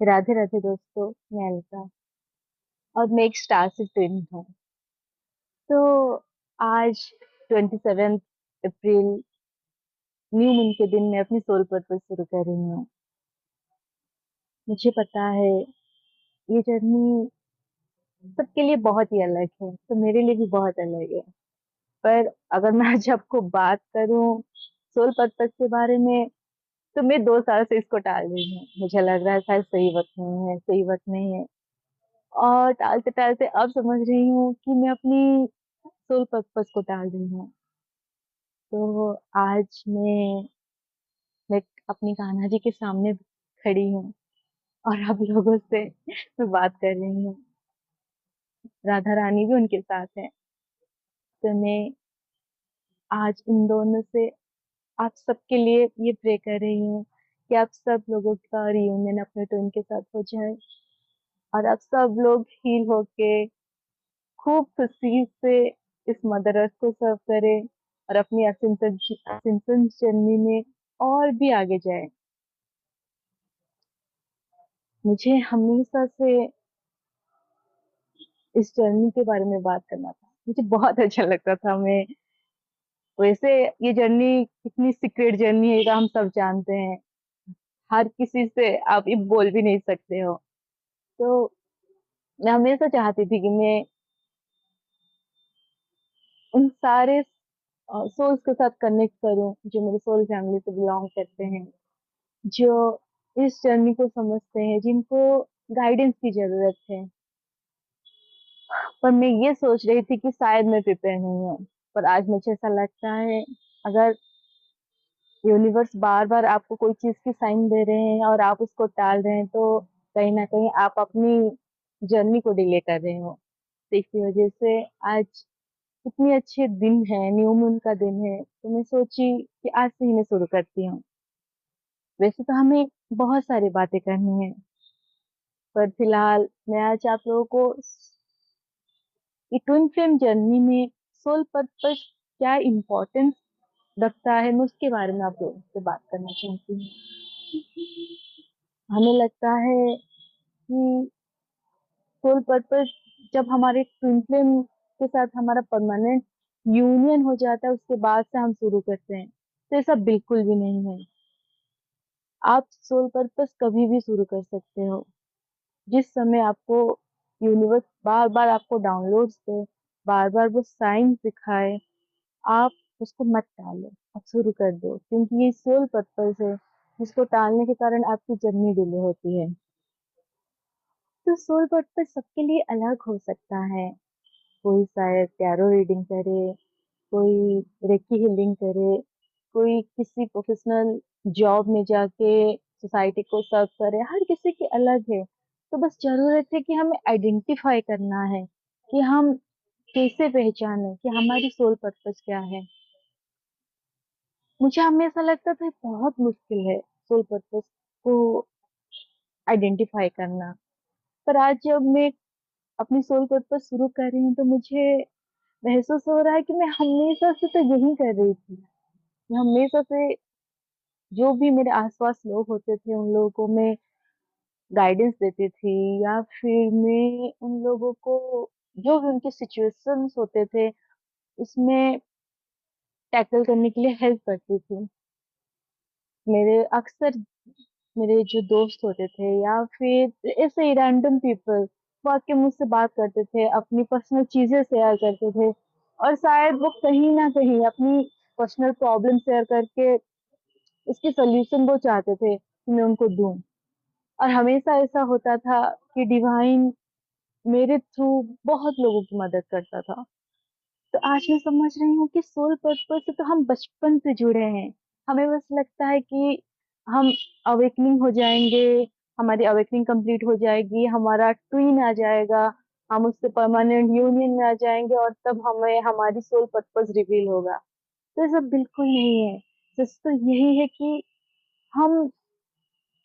राधे राधे दोस्तों, मैं अलका और मैं एक स्टार से ट्विन हूँ। तो आज 27 अप्रैल न्यू मून के दिन मैं अपनी सोल पर्पस शुरू कर रही हूँ। मुझे पता है ये जर्नी सबके लिए बहुत ही अलग है, तो मेरे लिए भी बहुत अलग है। पर अगर मैं आज आपको बात करूँ सोल पर्पस के बारे में, तो मैं 2 साल से इसको टाल रही हूँ। मुझे लग रहा है शायद सही वक्त नहीं है, सही वक्त नहीं है। और टालते टालते अब समझ रही हूँ कि मैं अपनी सोल पर्पस को टाल रही हूँ। तो आज मैं अपनी कान्हा जी के सामने खड़ी हूँ और आप लोगों से मैं बात कर रही हूँ। राधा रानी भी उनके साथ है। तो मैं आज इन दोनों से आप सबके लिए ये प्रे कर रही हूँ कि आप सब लोगों का रियूनियन अपने ट्विन के साथ हो जाए और आप सब लोग हील होके खूब खुशी से इस मदर अर्थ को सर्व करें और अपनी असिंसन जर्नी में और भी आगे जाए। मुझे हमेशा से इस जर्नी के बारे में बात करना था। मुझे बहुत अच्छा लगता था। मैं वैसे ये जर्नी कितनी सीक्रेट जर्नी है ये तो हम सब जानते हैं। हर किसी से आप ये बोल भी नहीं सकते हो। तो मैं हमेशा चाहती थी कि मैं उन सारे सोल्स के साथ कनेक्ट करूं जो मेरे सोल फैमिली से बिलोंग करते हैं, जो इस जर्नी को समझते हैं, जिनको गाइडेंस की जरूरत है। पर मैं ये सोच रही थी कि शायद मैं प्रिपेयर नहीं हूँ। पर आज मुझे ऐसा लगता है, अगर यूनिवर्स बार बार आपको कोई चीज की साइन दे रहे हैं और आप उसको टाल रहे हैं, तो कहीं ना कहीं आप अपनी जर्नी को डिले कर रहे हो। तो इसी वजह से आज इतनी अच्छे दिन है, न्यू मून का दिन है, तो मैं सोची कि आज से ही मैं शुरू करती हूँ। वैसे तो हमें बहुत सारी बातें करनी है, पर फिलहाल मैं आज आप लोगों को ये ट्विन फ्लेम जर्नी में सोल पर्पस क्या इम्पोर्टेंस रखता है, मैं उसके बारे में आप लोगों से बात करना चाहती हूँ। हमें लगता है कि सोल पर्पस जब हमारे ट्विन फ्लेम के साथ हमारा परमानेंट यूनियन हो जाता है, उसके बाद से हम शुरू करते हैं, तो ऐसा बिल्कुल भी नहीं है। आप सोल पर्पस कभी भी शुरू कर सकते हो। जिस समय आपको यूनिवर्स बार बार आपको डाउनलोड्स दे, बार बार वो साइंस दिखाए, आप उसको मत टालो, आप शुरू कर दो, क्योंकि ये सोल पर्पस है जिसको टालने के कारण आपकी जर्नी डिले होती है। तो सोल पर्पस सबके लिए अलग हो सकता है। कोई शायद टैरो रीडिंग करे, कोई रेकी हीलिंग करे, कोई किसी प्रोफेशनल जॉब में जाके सोसाइटी को सर्व करे। हर किसी की अलग है। तो बस जरूरत है कि हमें आइडेंटिफाई करना है कि हम कैसे पहचाने कि हमारी सोल पर्पस क्या है। मुझे हमेशा लगता था बहुत मुश्किल है सोल पर्पस को आइडेंटिफाई करना। पर आज जब मैं अपनी सोल पर्पस शुरू कर रही हूँ, तो मुझे महसूस हो रहा है कि मैं हमेशा से तो यही कर रही थी। मैं हमेशा से जो भी मेरे आसपास लोग होते थे उन लोगों को मैं गाइडेंस देती थी, या फिर मैं उन लोगों को जो भी उनके सिचुएशंस होते थे उसमें टैकल करने के लिए हेल्प करती थी। मेरे अक्सर मेरे जो दोस्त होते थे या फिर ऐसे ही रैंडम पीपल वो आके मुझसे बात करते थे, अपनी पर्सनल चीजें शेयर करते थे, और शायद वो कहीं ना कहीं अपनी पर्सनल प्रॉब्लम शेयर करके उसके सोल्यूशन वो चाहते थे कि मैं उनको दूं। और हमेशा ऐसा होता था कि डिवाइन मेरे थ्रू बहुत लोगों की मदद करता था। तो आज मैं समझ रही हूँ कि सोल पर्पस से तो हम बचपन से जुड़े हैं। हमें बस लगता है कि हम अवेकनिंग हो जाएंगे, हमारी अवेकनिंग कंप्लीट हो जाएगी, हमारा ट्वीन आ जाएगा, हम उससे परमानेंट यूनियन में आ जाएंगे और तब हमें हमारी सोल पर्पस रिवील होगा। तो ये सब बिल्कुल नहीं है। सच तो यही है कि हम,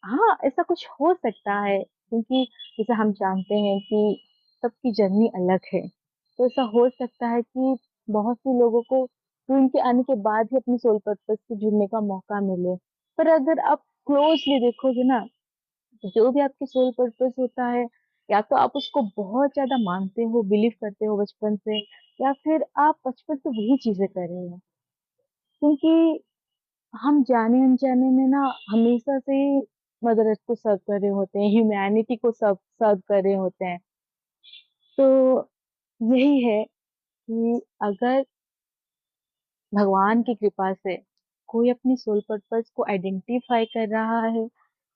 हाँ, ऐसा कुछ हो सकता है, क्योंकि जैसे हम जानते हैं कि सबकी जर्नी अलग है। तो ऐसा हो सकता है कि बहुत से लोगों को तो इनके आने के बाद ही अपनी सोल पर्पस से जुड़ने का मौका मिले। पर अगर आप क्लोजली देखोगे ना, जो भी आपकी सोल पर्पस होता है, या तो आप उसको बहुत ज़्यादा मानते हो, बिलीव करते हो बचपन से, या फिर आप बचपन से वही चीज़ें कर रहे हो। क्योंकि हम जाने-अनजाने में ना हमेशा से ही मदर अर्थ को सर्व कर रहे होते हैं, ह्यूमैनिटी को सर्व सर्व कर रहे होते हैं। तो यही है कि अगर भगवान की कृपा से कोई अपनी सोल पर्पस को आइडेंटिफाई कर रहा है,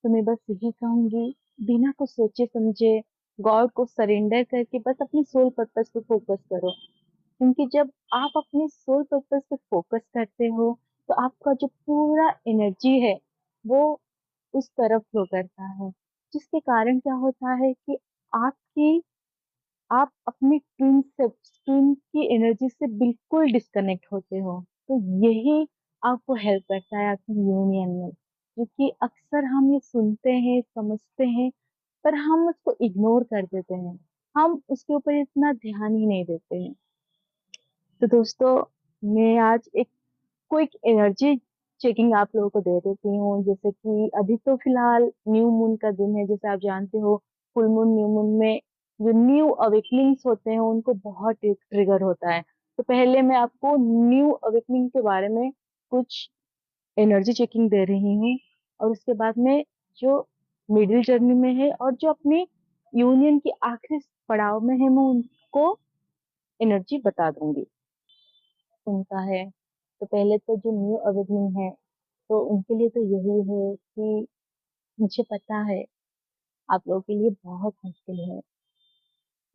तो मैं बस यही कहूँगी, बिना कुछ सोचे समझे गॉड को सरेंडर करके बस अपनी सोल पर्पस पे फोकस करो। क्योंकि जब आप अपनी सोल पर्पस पे फोकस करते हो, तो आपका जो पूरा एनर्जी है, वो उस तरफ फ्लो करता है। जिसके कारण क्या होता है कि आपकी आप अपनी ट्विन की एनर्जी से बिल्कुल डिस्कनेक्ट होते हो। तो यही आपको हेल्प करता है आपकी यूनियन में। क्योंकि अक्सर हम ये सुनते हैं, समझते हैं, पर हम उसको इग्नोर कर देते हैं। हम उसके ऊपर इतना ध्यान ही नहीं देते हैं। तो दोस्तों, मैं आज एक क्विक एनर्जी चेकिंग आप लोगों को दे देती हूँ। जैसे कि अभी तो फिलहाल न्यू मून का दिन है, जैसे आप जानते हो, फुल मून न्यू मून में जो न्यू अवेकनिंग्स होते हैं उनको बहुत ट्रिगर होता है। तो पहले मैं आपको न्यू अवेकनिंग के बारे में कुछ एनर्जी चेकिंग दे रही हूँ, और उसके बाद में जो मिडिल जर्नी में है और जो अपनी यूनियन की आखिरी पड़ाव में है, मैं उनको एनर्जी बता दूंगी। उनका है, तो पहले तो जो न्यू अवेकनिंग है, तो उनके लिए तो यही है कि मुझे पता है आप लोगों के लिए बहुत मुश्किल है।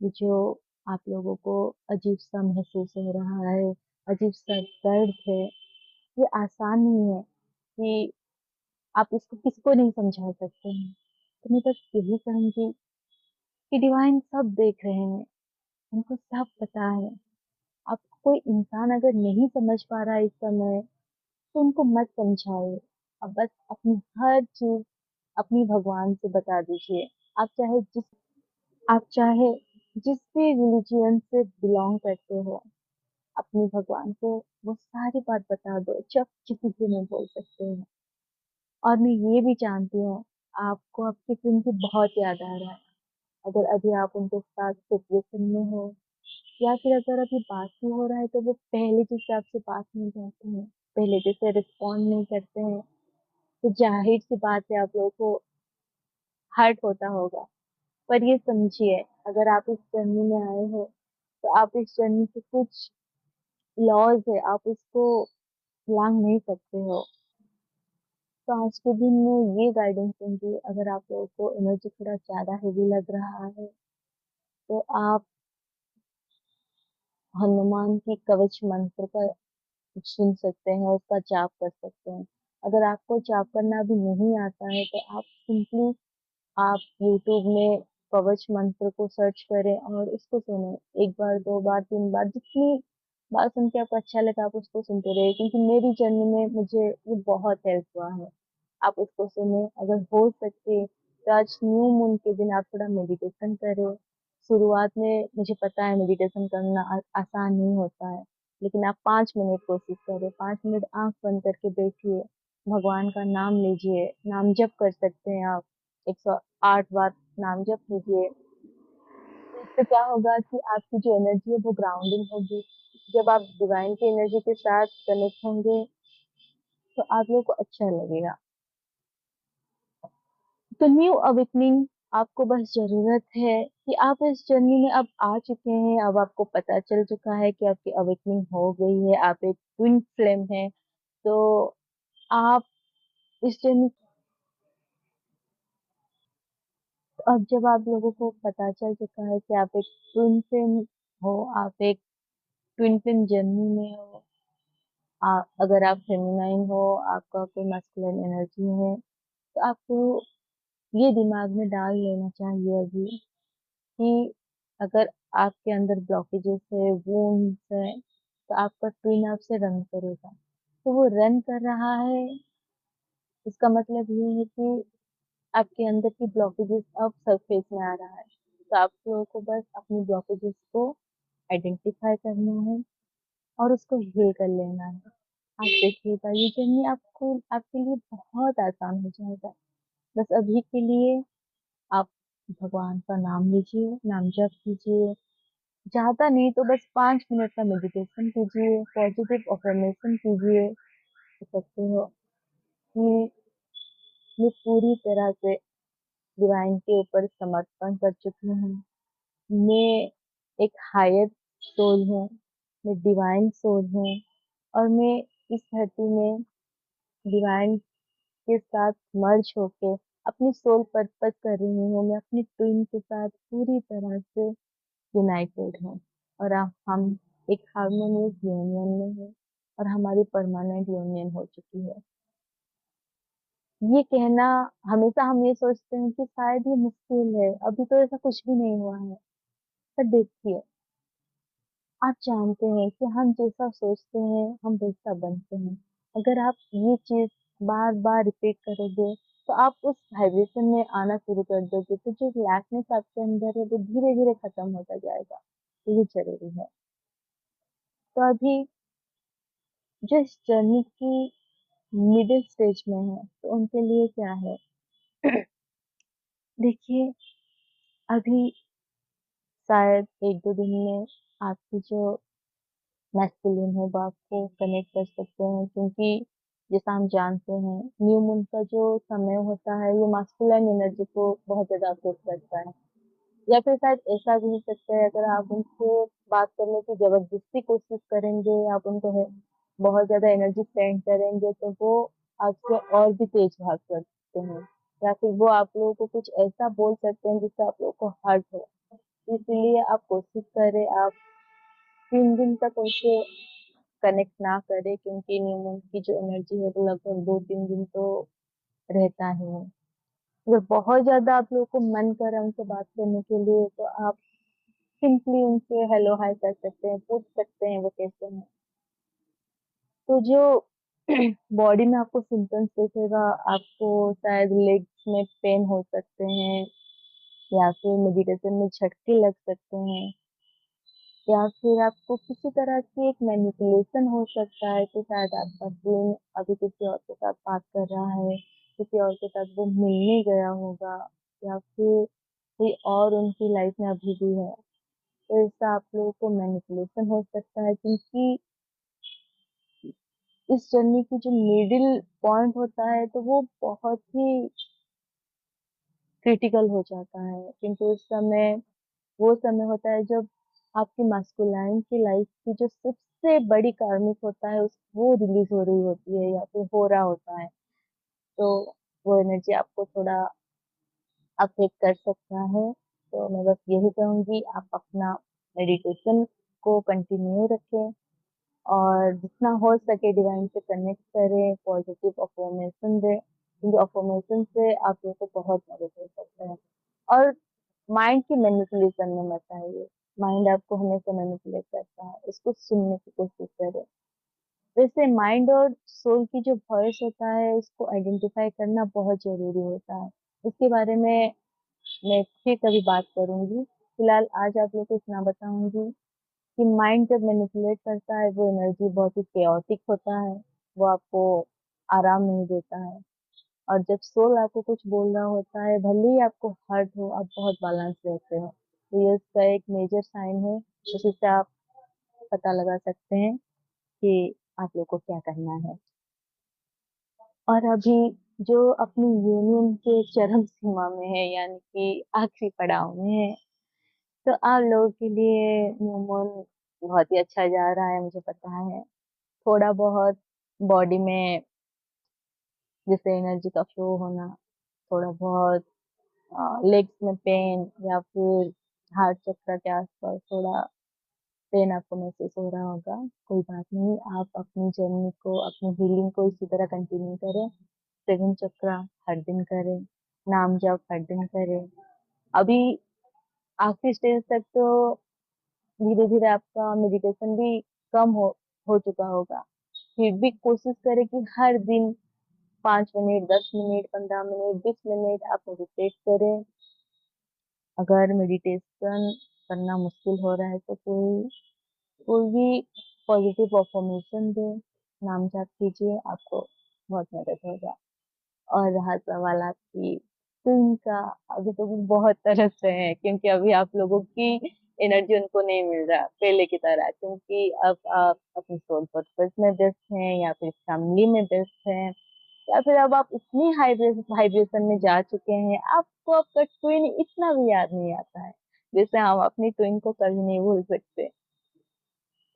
ये जो आप लोगों को अजीब सा महसूस हो रहा है, अजीब सा दर्द है, ये आसान नहीं है कि आप इसको किसी को नहीं समझा सकते हैं। तो मैं बस यही कहूंगी कि डिवाइन सब देख रहे हैं, उनको सब पता है। आपको कोई इंसान अगर नहीं समझ पा रहा है इस समय, तो उनको मत समझाइए। अब बस अपनी हर चीज अपनी भगवान से बता दीजिए। आप चाहे जिस आप चाहे जिस भी रिलीजियन से बिलोंग करते हो, अपनी भगवान को वो सारी बात बता दो, जब किसी से नहीं बोल सकते हैं। और मैं ये भी जानती हूँ, आपको आपके फ्रेंड की बहुत याद आ रहा है। अगर अभी आप उनके साथ सिचुएशन में हो, या फिर अगर अभी बात ही हो रहा है, तो वो पहले जैसे आपसे बात नहीं करते हैं, पहले जैसे रिस्पॉन्ड नहीं करते हैं। तो जाहिर सी बात है आप लोगों को हर्ट होता होगा। पर ये समझिए, अगर आप इस जर्नी में आए हो, तो आप इस जर्नी के कुछ लॉज है, आप उसको लांग नहीं सकते हो। तो आज के दिन में ये गाइडेंस दूंगी, अगर आप लोगों को एनर्जी थोड़ा ज्यादा हेवी लग रहा है, तो आप हनुमान की कवच मंत्र का सुन सकते हैं, उसका जाप कर सकते हैं। अगर आपको जाप करना भी नहीं आता है, तो आप सिंपली आप यूट्यूब में कवच मंत्र को सर्च करें और उसको सुने। एक बार, दो बार, तीन बार, जितनी बार सुन के आपको अच्छा लगा आप उसको सुनते रहे। क्योंकि मेरी जर्नी में मुझे ये बहुत हेल्प हुआ है। आप उसको सुने, अगर हो सके तो आज न्यू मून के दिन आप थोड़ा मेडिटेशन करें। शुरुआत में मुझे पता है मेडिटेशन करना आसान नहीं होता है, लेकिन आप 5 मिनट कोशिश करें। 5 मिनट आंख बंद करके बैठिए, भगवान का नाम लीजिए, नाम जप कर सकते हैं आप। 108 बार नाम जप कीजिए। तो इससे क्या होगा कि आपकी जो एनर्जी है वो ग्राउंडिंग होगी। जब आप डिवाइन की एनर्जी के साथ कनेक्ट होंगे, तो आप लोगों को अच्छा लगेगा। तो न्यू अवेकनिंग, आपको बस जरूरत है कि आप इस जर्नी में अब आ चुके हैं, अब आपको पता चल चुका है कि आपकी अवेकनिंग हो गई है, आप एक ट्विन फ्लेम है। तो आप इस जर्नी, अब जब आप लोगों को पता चल चुका है कि आप एक ट्विन फ्लेम हो, आप एक ट्विन फ्लेम जर्नी में हो, अगर आप फेमिनाइन हो, आपका कोई मस्कुलिन एनर्जी है, तो आपको ये दिमाग में डाल लेना चाहिए अभी कि अगर आपके अंदर ब्लॉकेजेस है, वुंड्स है, तो आपका ट्विन आपसे रन करेगा। तो वो रन कर रहा है, इसका मतलब ये है कि आपके अंदर की ब्लॉकेजेस अब सरफेस में आ रहा है। तो आप लोगों को बस अपनी ब्लॉकेजेस को आइडेंटिफाई करना है और उसको हील कर लेना है। आप देखिएगा ये जर्नी आपको आपके लिए बहुत आसान हो जाएगा। बस अभी के लिए भगवान का नाम लीजिए, नाम जप कीजिए। ज़्यादा नहीं तो बस 5 मिनट का मेडिटेशन कीजिए, पॉजिटिव अफ़र्मेशन कीजिए। कह सकते हो कि मैं पूरी तरह से डिवाइन के ऊपर समर्पण कर चुकी हूँ। मैं एक हायर सोल हूँ, मैं डिवाइन सोल हूँ और मैं इस धरती में डिवाइन के साथ मर्ज होके अपनी सोल पर्पस कर रही हूँ। मैं अपनी ट्विन के साथ पूरी तरह से यूनाइटेड हूँ और हम एक हार्मोनियस यूनियन में हैं और हमारी परमानेंट यूनियन हो चुकी है। ये कहना हमेशा हम ये सोचते हैं कि शायद ये मुश्किल है, अभी तो ऐसा कुछ भी नहीं हुआ है। पर देखिए, आप जानते हैं कि हम जैसा सोचते हैं, हम वैसा बनते हैं। अगर आप ये चीज़ बार-बार रिपीट करोगे, तो आप उस वाइब्रेशन में आना शुरू कर दोगे, तो जो लैकनेस आपके अंदर है, वो धीरे-धीरे खत्म होता जाएगा। तो ये ज़रूरी है। तो अभी जो इस जर्नी की मिडल स्टेज में है, तो उनके लिए क्या है? देखिए, अभी शायद 1-2 दिन में आपकी जो मैस्कुलिन है वो आपको कनेक्ट कर सकते हैं क्योंकि जैसा हम जानते हैं न्यू मून का जो समय होता है ये मास्कुलिन एनर्जी को बहुत ज़्यादा अफेक्ट करता है। या फिर शायद ऐसा भी हो सकता है अगर आप उनसे बात करने की ज़बरदस्ती कोशिश करेंगे, आप उनको बहुत ज़्यादा एनर्जी स्पेंड करेंगे तो वो आपसे और भी तेज़ भाग सकते हैं। या फिर वो आप लोगों को कुछ ऐसा बोल सकते हैं जिससे आप लोगों को हर्ट हो। इसलिए आप कोशिश करें आप 3 दिन तक उनसे कनेक्ट ना करें क्योंकि न्यू मून की जो एनर्जी है वो लगभग 2-3 दिन तो रहता ही है। अगर बहुत ज़्यादा आप लोगों को मन कर रहा है उनसे बात करने के लिए तो आप सिंपली उनसे हेलो हाय कर सकते हैं, पूछ सकते हैं वो कैसे हैं। तो जो बॉडी में आपको सिम्पटम्स दिखेगा, आपको शायद लेग्स में पेन हो सकते हैं या फिर मेडिटेशन में झटके लग सकते हैं या फिर आपको किसी तरह की एक मैनिपुलेशन हो सकता है कि शायद आपका ट्विन अभी किसी और के साथ बात कर रहा है, किसी और के साथ वो मिलने गया होगा या फिर कोई और उनकी लाइफ में अभी भी है। तो इससे आप लोगों को मैनिपुलेशन हो सकता है क्योंकि इस जर्नी की जो मिडिल पॉइंट होता है तो वो बहुत ही क्रिटिकल हो जाता है क्योंकि उस समय वो समय होता है जब आपकी मास्कुलाइन की लाइफ की जो सबसे बड़ी कार्मिक होता है उस वो रिलीज हो रही होती है या फिर हो रहा होता है। तो वो एनर्जी आपको थोड़ा अफेक्ट कर सकता है। तो मैं बस यही कहूँगी आप अपना मेडिटेशन को कंटिन्यू रखें और जितना हो सके डिवाइन से कनेक्ट करें, पॉजिटिव अफ़र्मेशन दें, क्योंकि अफ़र्मेशन से आप लोगों को बहुत मदद हो सकता है। और माइंड की मैनिपुलेशन में मत आइए, माइंड आपको हमेशा मैनिपुलेट करता है, उसको सुनने की कोशिश करें। वैसे माइंड और सोल की जो वॉइस होता है, उसको आइडेंटिफ़ाई करना बहुत ज़रूरी होता है। इसके बारे में मैं फिर कभी बात करूँगी। फिलहाल आज आप लोग को इतना बताऊँगी कि माइंड जब मैनिपुलेट करता है वो एनर्जी बहुत ही केओटिक होता है, वो आपको आराम नहीं देता है और जब सोल आपको कुछ बोल रहा होता है भले ही आपको हर्ट हो आप बहुत बैलेंस रहते हो। तो ये उसका एक मेजर साइन है जिससे आप पता लगा सकते हैं कि आप लोग को क्या करना है। और अभी जो अपनी यूनियन के चरम सीमा में है यानी कि आखिरी पड़ाव में है तो आप लोगों के लिए न्यू मून बहुत ही अच्छा जा रहा है मुझे पता है। थोड़ा बहुत बॉडी में जैसे एनर्जी का फ्लो होना, थोड़ा बहुत लेग्स में पेन या फिर हार्ट चक्र के आसपास थोड़ा पेन आपको महसूस हो रहा होगा। कोई बात नहीं, आप अपनी जर्नी को, अपनी हीलिंग को इसी तरह कंटिन्यू करें। 7 चक्र हर दिन करें, नाम जप हर दिन करें। अभी आखिरी स्टेज तक तो धीरे-धीरे आपका मेडिटेशन भी कम हो चुका होगा। फिर भी कोशिश करें कि हर दिन 5 मिनट, 10 मिनट, 15 मिनट, 20 मिनट आप मेडिटेट करें। अगर मेडिटेशन करना मुश्किल हो रहा है तो कोई कोई भी पॉजिटिव अफ़र्मेशन दें, नाम जाप कीजिए, आपको बहुत मदद होगा। और रहा सवाल आपकी ट्विन का अभी तो वो बहुत तरस रहे हैं क्योंकि अभी आप लोगों की एनर्जी उनको नहीं मिल रहा पहले की तरह, क्योंकि अब आप अपने सोल पर्पस में व्यस्त हैं या फिर फैमिली में व्यस्त हैं, या फिर अब आप इतनी हाई वाइब्रेशन में जा चुके हैं, आपको आपका ट्विन इतना भी याद नहीं आता है। जैसे हम अपनी ट्विन को कभी नहीं भूल सकते,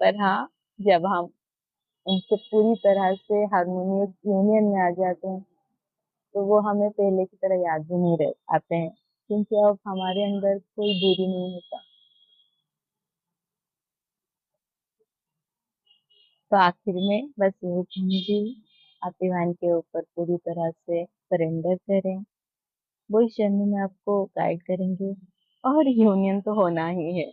पर हाँ, जब हम उनसे पूरी तरह से हारमोनियस यूनियन में आ जाते हैं, तो वो हमें पहले की तरह याद भी नहीं रह आते हैं, क्योंकि अब हमारे अंदर कोई दूरी नहीं होता। तो आखिर में बस यही कहूंगी, आपके बहन के ऊपर पूरी तरह से सरेंडर करें, वो इस जर्नी में आपको गाइड करेंगे, और यूनियन तो होना ही है,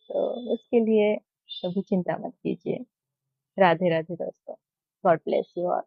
तो उसके लिए कभी चिंता मत कीजिए। राधे राधे दोस्तों। God bless you all.